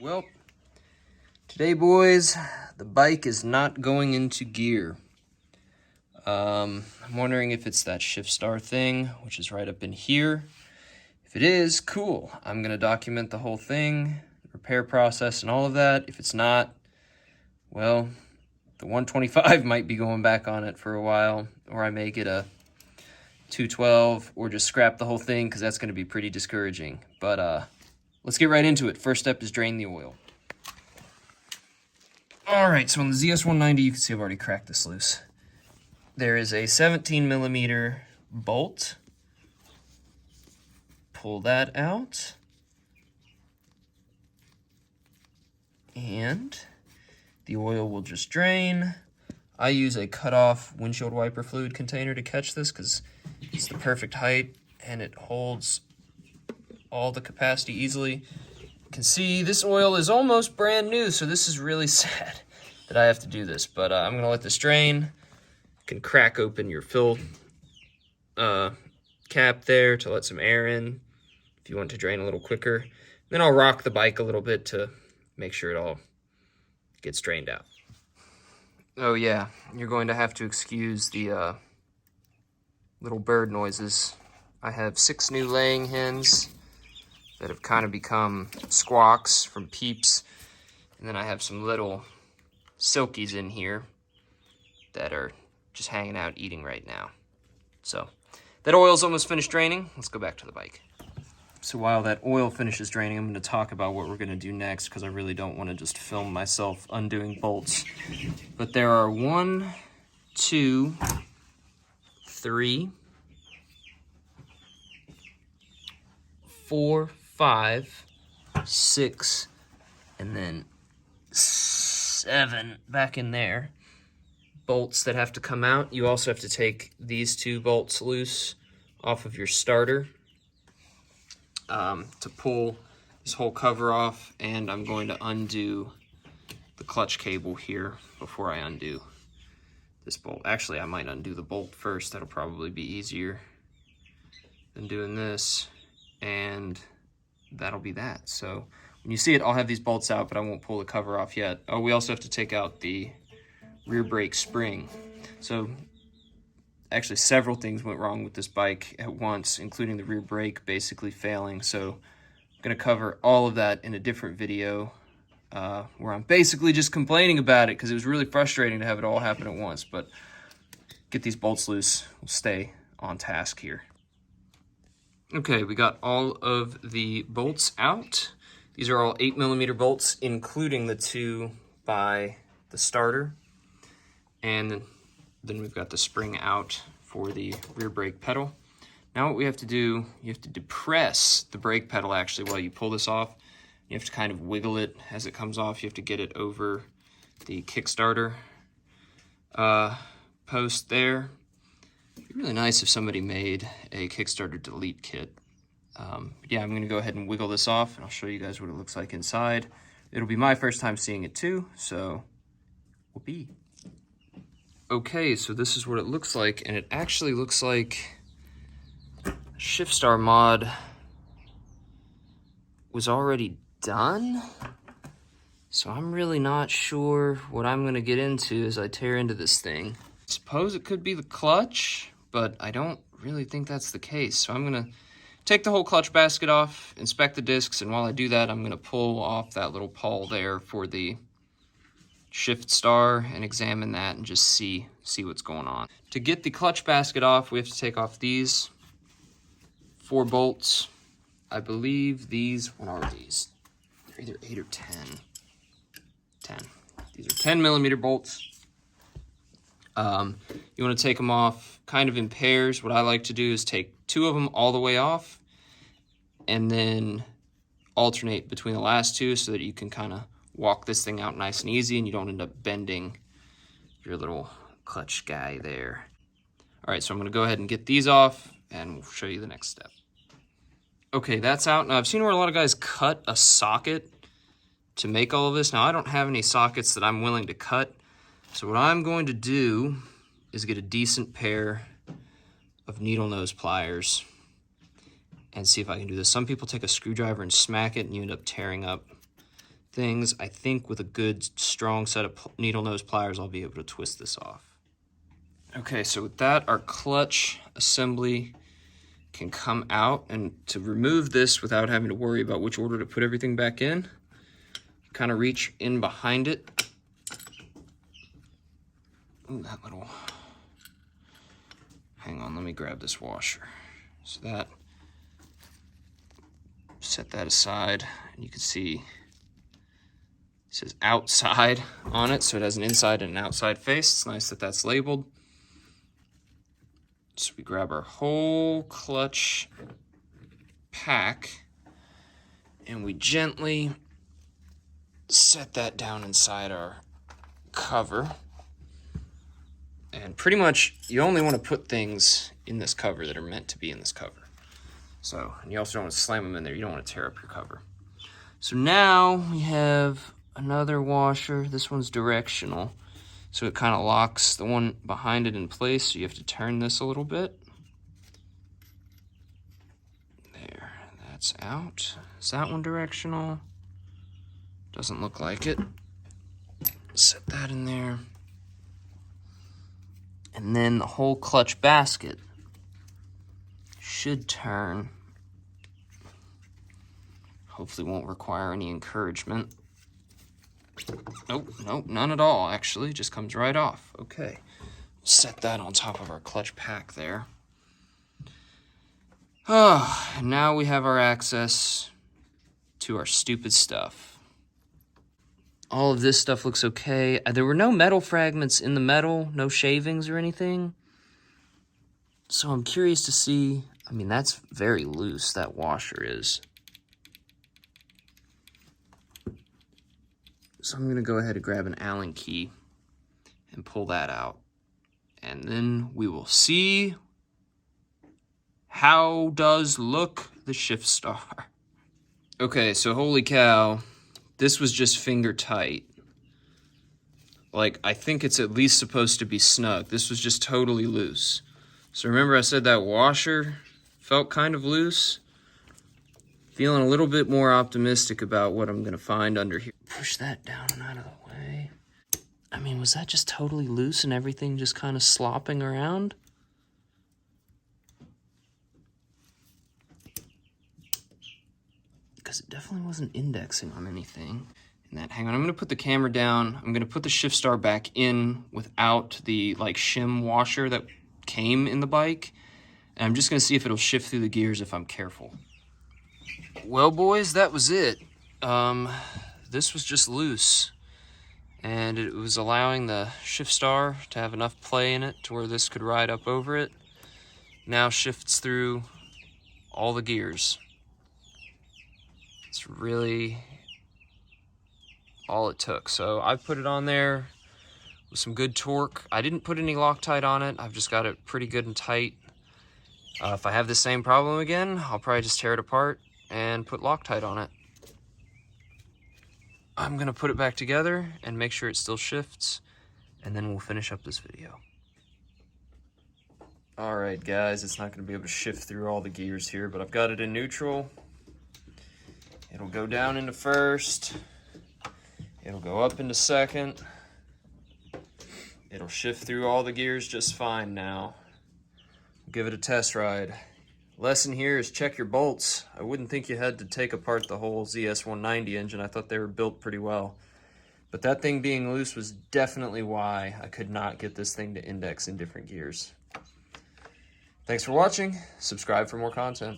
Well, today, boys, the bike is not going into gear. I'm wondering if it's that shift star thing, which is right up in here. If it is, cool. I'm going to document the whole thing, repair process, and all of that. If it's not, well, the 125 might be going back on it for a while, or I may get a 212 or just scrap the whole thing because that's going to be pretty discouraging. But let's get right into it. First step is drain the oil. All right, so on the ZS-190, you can see I've already cracked this loose. There is a 17mm bolt. Pull that out. And the oil will just drain. I use a cut-off windshield wiper fluid container to catch this because it's the perfect height and it holds all the capacity easily. You can see this oil is almost brand new, so this is really sad that I have to do this, but I'm gonna let this drain. You can crack open your fill cap there to let some air in if you want to drain a little quicker. Then I'll rock the bike a little bit to make sure it all gets drained out. Oh yeah, you're going to have to excuse the little bird noises. I have 6 new laying hens that have kind of become squawks from peeps. And then I have some little silkies in here that are just hanging out eating right now. So that oil's almost finished draining. Let's go back to the bike. So while that oil finishes draining, I'm going to talk about what we're going to do next because I really don't want to just film myself undoing bolts. But there are 1, 2, 3, 4, 5, 6, and then 7 back in there. Bolts that have to come out. You also have to take these 2 bolts loose off of your starter to pull this whole cover off, and I'm going to undo the clutch cable here before I undo this bolt. Actually, I might undo the bolt first. That'll probably be easier than doing this, and that'll be that. So when you see it, I'll have these bolts out, but I won't pull the cover off yet. Oh, we also have to take out the rear brake spring. So actually several things went wrong with this bike at once, including the rear brake basically failing. So I'm going to cover all of that in a different video where I'm basically just complaining about it because it was really frustrating to have it all happen at once. But get these bolts loose. We'll stay on task here. Okay, we got all of the bolts out. These are all 8mm bolts, including the 2 by the starter. And then we've got the spring out for the rear brake pedal. Now what we have to do, you have to depress the brake pedal actually while you pull this off. You have to kind of wiggle it as it comes off. You have to get it over the Kickstarter post there. It'd be really nice if somebody made a Kickstarter delete kit. Yeah, I'm gonna go ahead and wiggle this off and I'll show you guys what it looks like inside. It'll be my first time seeing it too, so whoopee. Okay, so this is what it looks like, and it actually looks like Shift Star mod was already done. So I'm really not sure what I'm gonna get into as I tear into this thing. Suppose it could be the clutch, but I don't really think that's the case. So I'm gonna take the whole clutch basket off, inspect the discs, and while I do that, I'm gonna pull off that little pawl there for the shift star and examine that and just see what's going on. To get the clutch basket off, we have to take off these 4 bolts. I believe these, what are these? They're either 8 or 10. 10. These are 10mm bolts. You want to take them off kind of in pairs. What I like to do is take 2 of them all the way off and then alternate between the last 2 so that you can kind of walk this thing out nice and easy and you don't end up bending your little clutch guy there. All right, so I'm going to go ahead and get these off and we'll show you the next step. Okay, that's out. Now I've seen where a lot of guys cut a socket to make all of this. Now I don't have any sockets that I'm willing to cut. So what I'm going to do is get a decent pair of needle nose pliers and see if I can do this. Some people take a screwdriver and smack it and you end up tearing up things. I think with a good, strong set of needle nose pliers, I'll be able to twist this off. Okay, so with that, our clutch assembly can come out, and to remove this without having to worry about which order to put everything back in, kind of reach in behind it. Ooh, that little, hang on, let me grab this washer. So that, set that aside, and you can see it says outside on it, so it has an inside and an outside face. It's nice that that's labeled. So we grab our whole clutch pack and we gently set that down inside our cover. And pretty much you only want to put things in this cover that are meant to be in this cover. So, and you also don't want to slam them in there. You don't want to tear up your cover. So now we have another washer. This one's directional. So it kind of locks the one behind it in place, so you have to turn this a little bit. There, that's out. Is that one directional? Doesn't look like it. Set that in there. And then the whole clutch basket should turn. Hopefully won't require any encouragement. Nope, none at all, actually. Just comes right off. Okay. Set that on top of our clutch pack there. Oh, and now we have our access to our stupid stuff. All of this stuff looks okay. There were no metal fragments in the metal, no shavings or anything. So I'm curious to see, I mean, that's very loose, that washer is. So I'm gonna go ahead and grab an Allen key and pull that out. And then we will see how does look the shift star. Okay, so holy cow, this was just finger tight. Like, I think it's at least supposed to be snug. This was just totally loose. So remember I said that washer felt kind of loose? Feeling a little bit more optimistic about what I'm gonna find under here. Push that down and out of the way. I mean, was that just totally loose and everything just kind of slopping around? Because it definitely wasn't indexing on anything. And that, hang on, I'm gonna put the camera down. I'm gonna put the shift star back in without the like shim washer that came in the bike. And I'm just gonna see if it'll shift through the gears if I'm careful. Well, boys, that was it. This was just loose, and it was allowing the shift star to have enough play in it to where this could ride up over it. Now shifts through all the gears. It's really all it took. So I put it on there with some good torque. I didn't put any Loctite on it. I've just got it pretty good and tight. If I have the same problem again, I'll probably just tear it apart and put Loctite on it. I'm gonna put it back together and make sure it still shifts, and then we'll finish up this video. All right, guys, it's not gonna be able to shift through all the gears here, but I've got it in neutral. It'll go down into first. It'll go up into second. It'll shift through all the gears just fine now. Give it a test ride. Lesson here is check your bolts. I wouldn't think you had to take apart the whole ZS-190 engine. I thought they were built pretty well. But that thing being loose was definitely why I could not get this thing to index in different gears. Thanks for watching. Subscribe for more content.